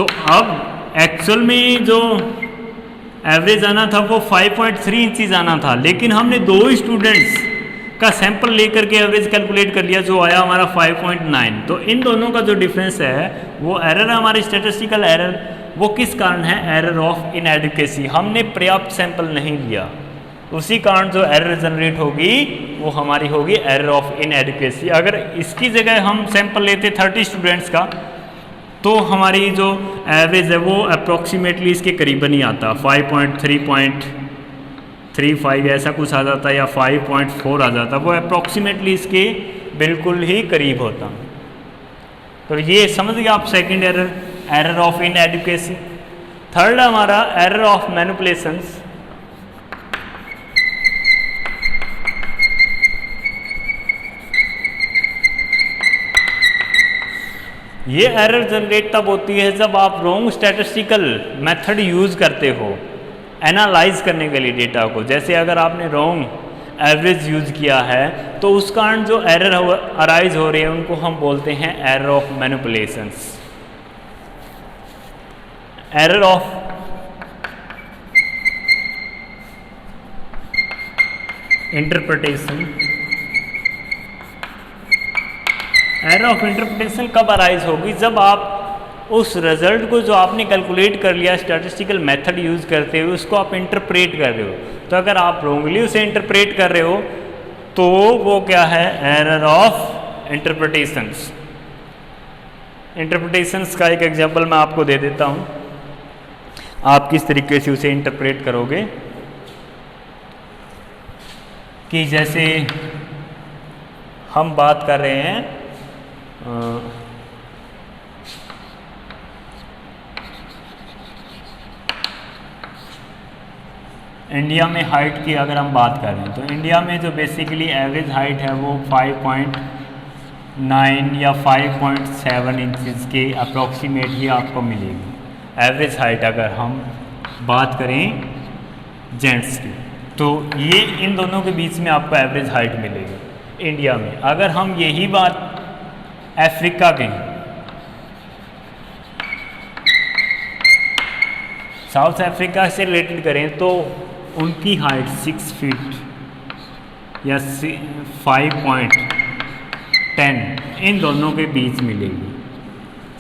तो अब एक्चुअल में जो एवरेज आना था वो 5.3 इंचज़ आना था, लेकिन हमने दो स्टूडेंट्स का सैंपल लेकर के एवरेज कैलकुलेट कर लिया जो आया हमारा 5.9। तो इन दोनों का जो डिफरेंस है वो एरर है हमारी स्टैटिस्टिकल एरर। वो किस कारण है? Error of inadequacy. हमने पर्याप्त सैंपल नहीं लिया, उसी कारण जो एरर जनरेट होगी वो हमारी होगी एरर ऑफ इनएडुकेसी। अगर इसकी जगह हम सैंपल लेते 30 स्टूडेंट्स का तो हमारी जो एवरेज है वो अप्रॉक्सीमेटली इसके करीबन ही आता, 5.3.35 ऐसा कुछ आ जाता या 5.4 आ जाता, वो अप्रॉक्सीमेटली इसके बिल्कुल ही करीब होता। तो ये समझ गए आप second error, error of inadequacy. Third हमारा एरर ऑफ मैनिपुलेशंस। ये एरर जनरेट तब होती है जब आप रॉन्ग स्टैटिस्टिकल मेथड यूज़ करते हो एनालाइज करने के लिए डेटा को। जैसे अगर आपने रॉन्ग एवरेज यूज़ किया है तो उस कारण जो एरर अराइज हो रही है उनको हम बोलते हैं error of manipulations. Error of interpretation. Error of interpretation कब अराइज होगी? जब आप उस रिजल्ट को जो आपने कैलकुलेट कर लिया स्टैटिस्टिकल मेथड यूज़ करते हुए उसको आप इंटरप्रेट कर रहे हो। तो अगर आप रॉन्गली उसे इंटरप्रेट कर रहे हो तो वो क्या है? Error of interpretations. इंटरप्रिटेशंस का एक एग्जांपल मैं आपको दे देता हूँ, आप किस तरीके से उसे इंटरप्रेट करोगे। कि जैसे हम बात कर रहे हैं इंडिया में हाइट की अगर हम बात करें तो इंडिया में जो बेसिकली एवरेज हाइट है वो 5.9 या 5.7 इंचज़ के अप्रॉक्सीमेट ही आपको मिलेगी एवरेज हाइट, अगर हम बात करें जेंट्स की। तो ये इन दोनों के बीच में आपको एवरेज हाइट मिलेगी इंडिया में। अगर हम यही बात अफ्रीका के, साउथ अफ्रीका से रिलेटेड करें तो उनकी हाइट 6 फीट या 5.10 इन दोनों के बीच मिलेगी,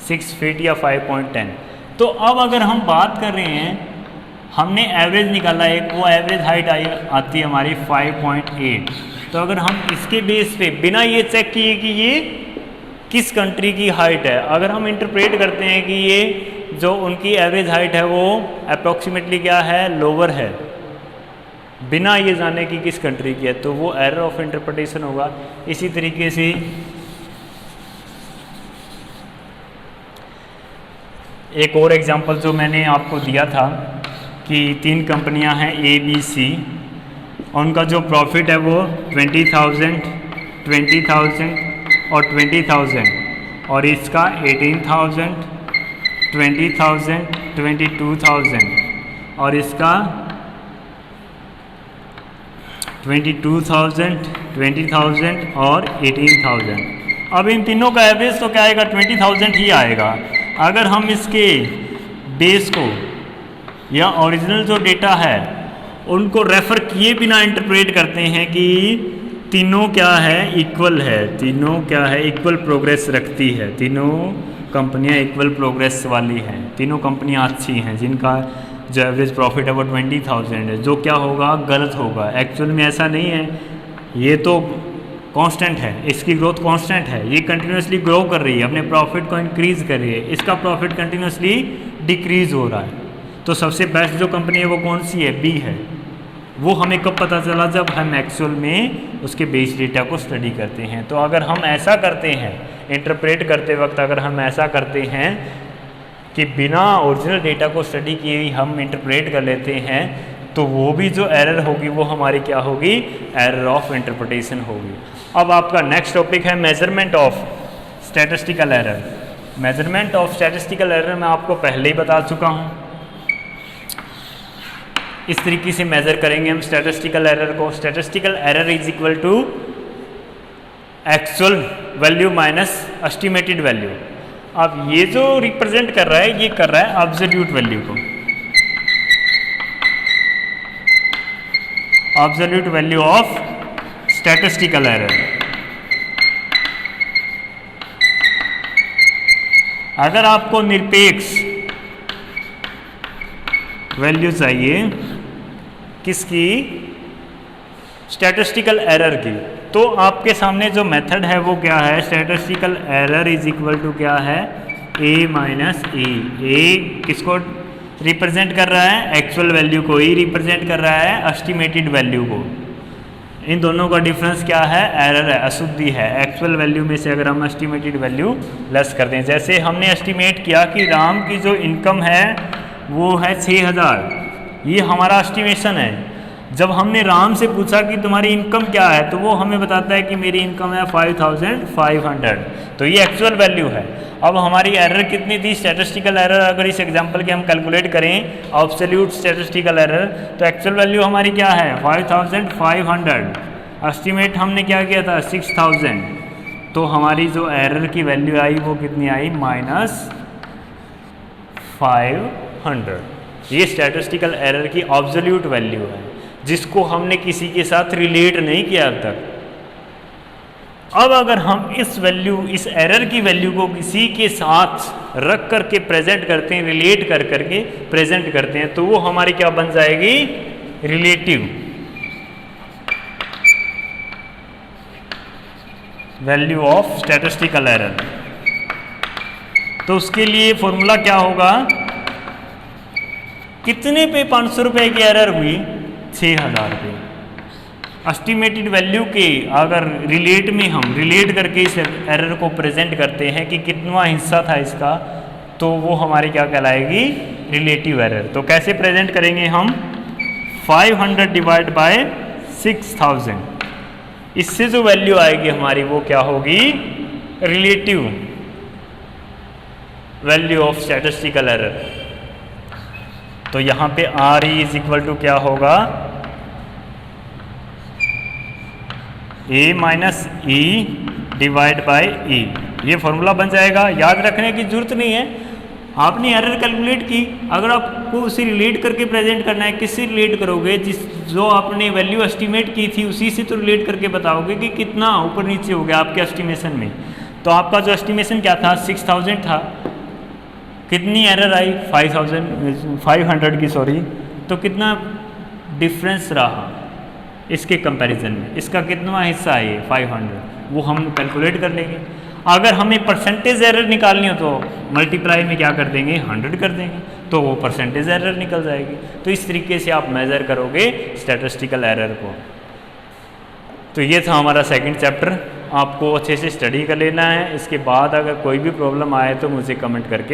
6 फीट या 5.10। तो अब अगर हम बात कर रहे हैं, हमने एवरेज निकाला एक, वो एवरेज हाइट आती है हमारी 5.8। तो अगर हम इसके बेस पे बिना ये चेक किए कि ये किस कंट्री की हाइट है, अगर हम इंटरप्रेट करते हैं कि ये जो उनकी एवरेज हाइट है वो अप्रॉक्सीमेटली क्या है? लोअर है, बिना ये जाने कि किस कंट्री की है, तो वो एरर ऑफ इंटरप्रिटेशन होगा। इसी तरीके से एक और एग्जांपल जो मैंने आपको दिया था कि 3 कंपनियां हैं ABC, उनका जो प्रॉफिट है वो 20,000, 20,000 और 20,000, और इसका 18,000, 20,000, 22,000 और इसका 22,000, 20,000 और 18,000। अब इन तीनों का एवरेज तो क्या आएगा? 20,000 ही आएगा। अगर हम इसके बेस को या ओरिजिनल जो डेटा है उनको रेफ़र किए बिना इंटरप्रेट करते हैं कि तीनों क्या है? इक्वल है, तीनों क्या है? इक्वल प्रोग्रेस रखती है, तीनों कंपनियां इक्वल प्रोग्रेस वाली हैं, तीनों कंपनियां अच्छी हैं जिनका जो एवरेज प्रॉफिट है वो 20,000 है। जो क्या होगा? गलत होगा। एक्चुअल में ऐसा नहीं है, ये तो कांस्टेंट है, इसकी ग्रोथ कांस्टेंट है, ये कंटिन्यूसली ग्रो कर रही है, अपने प्रॉफिट को इंक्रीज़ कर रही है, इसका प्रॉफिट कंटिन्यूसली डिक्रीज़ हो रहा है। तो सबसे बेस्ट जो कंपनी है वो कौन सी है? बी है। वो हमें कब पता चला? जब हम एक्चुअल में उसके बेस डेटा को स्टडी करते हैं। तो अगर हम ऐसा करते हैं इंटरप्रेट करते वक्त, अगर हम ऐसा करते हैं कि बिना ओरिजिनल डेटा को स्टडी किए ही हम इंटरप्रेट कर लेते हैं, तो वो भी जो एरर होगी वो हमारी क्या होगी? एरर ऑफ इंटरप्रिटेशन होगी। अब आपका नेक्स्ट टॉपिक है measurement of statistical error. Measurement of statistical error मैं आपको पहले ही बता चुका हूँ। इस तरीके से मेज़र करेंगे हम स्टैटिस्टिकल एरर को। Statistical error is equal to actual value minus estimated value. अब ये जो रिप्रेजेंट कर रहा है ये कर रहा है एब्सोल्यूट वैल्यू को, absolute value of statistical error. अगर आपको निरपेक्ष वैल्यू चाहिए किसकी, स्टैटिस्टिकल एरर की, तो आपके सामने जो मेथड है वो क्या है, statistical error is equal to क्या है, a माइनस ए किसको रिप्रेजेंट कर रहा है, एक्चुअल वैल्यू को ही रिप्रेजेंट कर रहा है, एस्टिमेटेड वैल्यू को। इन दोनों का डिफरेंस क्या है, एरर है, अशुद्धि है। एक्चुअल वैल्यू में से अगर हम एस्टिमेटेड वैल्यू लेस कर दें, जैसे हमने एस्टिमेट किया कि राम की जो इनकम है वो है 6000, ये हमारा एस्टिमेशन है। जब हमने राम से पूछा कि तुम्हारी इनकम क्या है, तो वो हमें बताता है कि मेरी इनकम है 5500, तो ये एक्चुअल वैल्यू है। अब हमारी एरर कितनी थी, स्टैटिस्टिकल एरर, अगर इस एग्जांपल के हम कैलकुलेट करें एब्सोल्यूट स्टैटिस्टिकल एरर, तो एक्चुअल वैल्यू हमारी क्या है 5500, एस्टिमेट हमने क्या किया था 6000, तो हमारी जो एरर की वैल्यू आई वो कितनी आई, -500। ये स्टैटिस्टिकल एरर की एब्सोल्यूट वैल्यू है, जिसको हमने किसी के साथ रिलेट नहीं किया अब तक। अब अगर हम इस एरर की वैल्यू को किसी के साथ रख करके प्रेजेंट करते हैं, रिलेट कर करके प्रेजेंट करते हैं, तो वो हमारी क्या बन जाएगी, relative value of statistical error. तो उसके लिए फॉर्मूला क्या होगा, कितने पे 500 रुपए की एरर हुई, 6000 रुपये। एस्टिमेटेड वैल्यू के अगर रिलेट में हम रिलेट करके इस एरर को प्रेजेंट करते हैं कि कितना हिस्सा था इसका, तो वो हमारी क्या कहलाएगी, रिलेटिव एरर। तो कैसे प्रेजेंट करेंगे हम, 500 डिवाइड बाय 6000, इससे जो वैल्यू आएगी हमारी वो क्या होगी, relative value of statistical error. तो यहाँ पे R E is equal to क्या होगा, A minus E divide by E. ये फॉर्मूला बन जाएगा, याद रखने की जरूरत नहीं है। आपने एरर कैलकुलेट की, अगर आपको उसे रिलेट करके प्रेजेंट करना है, किससे रिलेट करोगे, जो आपने वैल्यू एस्टिमेट की थी उसी से तो रिलेट करके बताओगे कि कितना ऊपर नीचे हो गया आपके एस्टिमेशन में। तो आपका जो एस्टिमेशन क्या था, 6000 था, कितनी एरर आई 500 की, सॉरी, तो कितना डिफरेंस रहा इसके कंपैरिजन में, इसका कितना हिस्सा है ये 500, वो हम कैलकुलेट कर लेंगे। अगर हमें परसेंटेज एरर निकालनी हो तो मल्टीप्लाई में क्या कर देंगे, 100 कर देंगे, तो वो परसेंटेज एरर निकल जाएगी। तो इस तरीके से आप मेज़र करोगे स्टैटिस्टिकल एरर को। तो ये था हमारा सेकंड चैप्टर, आपको अच्छे से स्टडी कर लेना है। इसके बाद अगर कोई भी प्रॉब्लम आए तो मुझे कमेंट करके